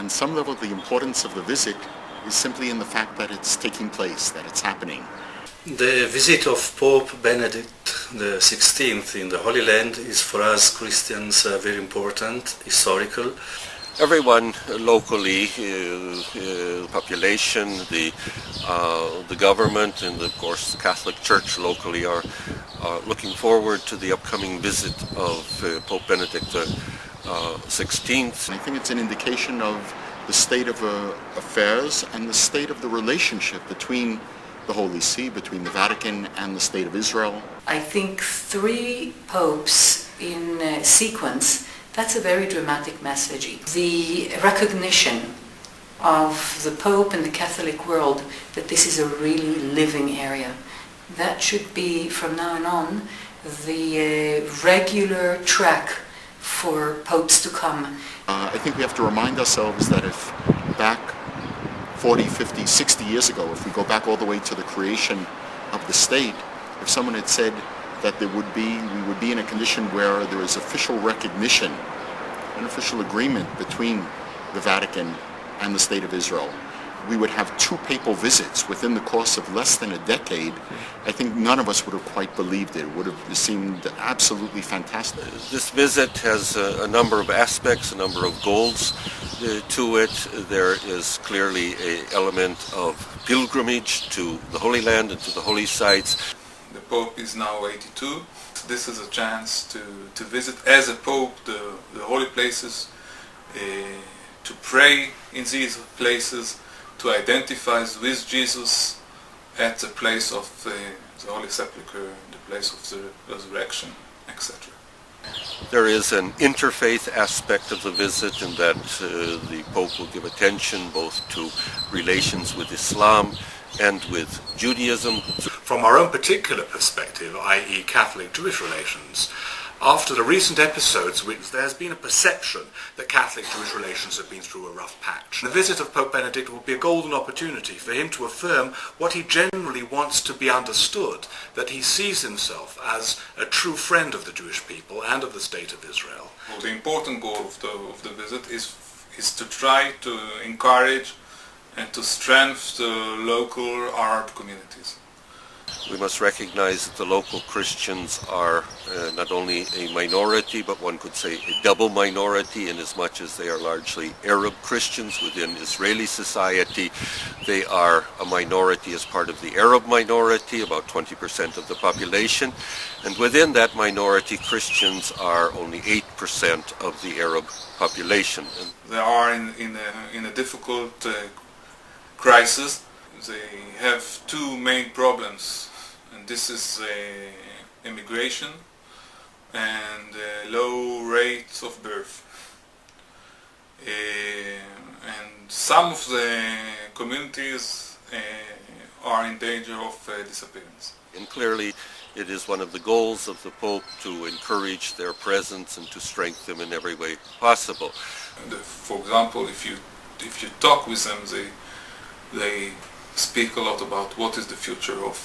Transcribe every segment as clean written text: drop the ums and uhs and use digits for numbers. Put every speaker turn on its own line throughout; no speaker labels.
on some level, the importance of the visit is simply in the fact that it's taking place, that it's happening.
The visit of Pope Benedict XVI in the Holy Land is for us Christians very important, historical.
Everyone locally, the population, the government, and of course the Catholic Church locally are looking forward to the upcoming visit of Pope Benedict XVI.
I think it's an indication of the state of affairs and the state of the relationship between the Holy See, between the Vatican and the State of Israel.
I think 3 popes in sequence, that's a very dramatic message. The recognition of the Pope and the Catholic world that this is a really living area. That should be, from now on, the regular track for popes to come.
I think we have to remind ourselves that if back 40, 50, 60 years ago, if we go back all the way to the creation of the state, if someone had said that we would be in a condition where there is official recognition, an official agreement between the Vatican and the State of Israel, we would have 2 papal visits within the course of less than a decade, I think none of us would have quite believed it. It would have seemed absolutely fantastic.
This visit has a number of aspects, a number of goals to it. There is clearly an element of pilgrimage to the Holy Land and to the holy sites.
The Pope is now 82. This is a chance to visit as a Pope the holy places, to pray in these places, to identify with Jesus at the place of the Holy Sepulchre, the place of the resurrection, etc.
There is an interfaith aspect of the visit in that the Pope will give attention both to relations with Islam and with Judaism.
From our own particular perspective, i.e. Catholic-Jewish relations, after the recent episodes, there has been a perception that Catholic-Jewish relations have been through a rough patch. The visit of Pope Benedict will be a golden opportunity for him to affirm what he generally wants to be understood, that he sees himself as a true friend of the Jewish people and of the State of Israel.
Well, the important goal of the visit is to try to encourage and to strengthen the local Arab communities.
We must recognize that the local Christians are not only a minority, but one could say a double minority, in as much as they are largely Arab Christians within Israeli society. They are a minority as part of the Arab minority, about 20% of the population, and within that minority, Christians are only 8% of the Arab population.
They are in a difficult crisis. They have 2 main problems, and this is immigration and low rates of birth. And some of the communities are in danger of disappearance.
And clearly it is one of the goals of the Pope to encourage their presence and to strengthen them in every way possible.
And for example, if you talk with them, they speak a lot about what is the future of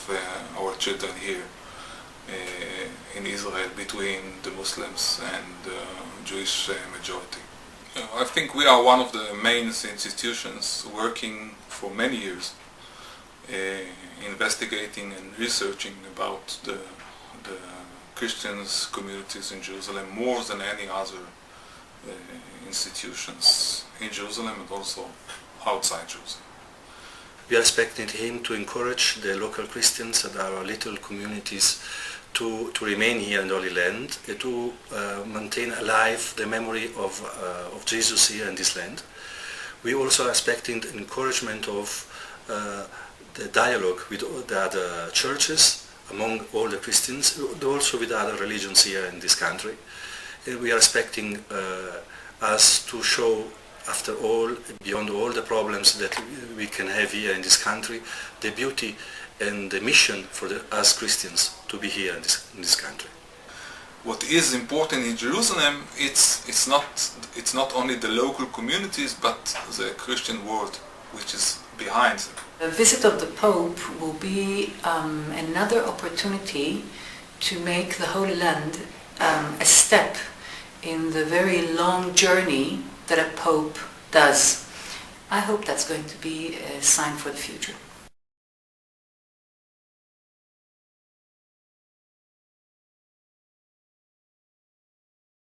our children here in Israel between the Muslims and the Jewish majority. I think we are one of the main institutions working for many years investigating and researching about the Christians communities in Jerusalem more than any other institutions in Jerusalem and also outside Jerusalem.
We are expecting him to encourage the local Christians and our little communities to remain here in the Holy Land, to maintain alive the memory of Jesus here in this land. We also are expecting the encouragement of the dialogue with the other churches, among all the Christians, also with other religions here in this country. And we are expecting us to show, after all, beyond all the problems that we can have here in this country, the beauty and the mission for us Christians to be here in this country.
What is important in Jerusalem, it's not only the local communities, but the Christian world, which is behind them.
The visit of the Pope will be another opportunity to make the Holy Land a step in the very long journey that a Pope does. I hope that's going to be a sign for the future.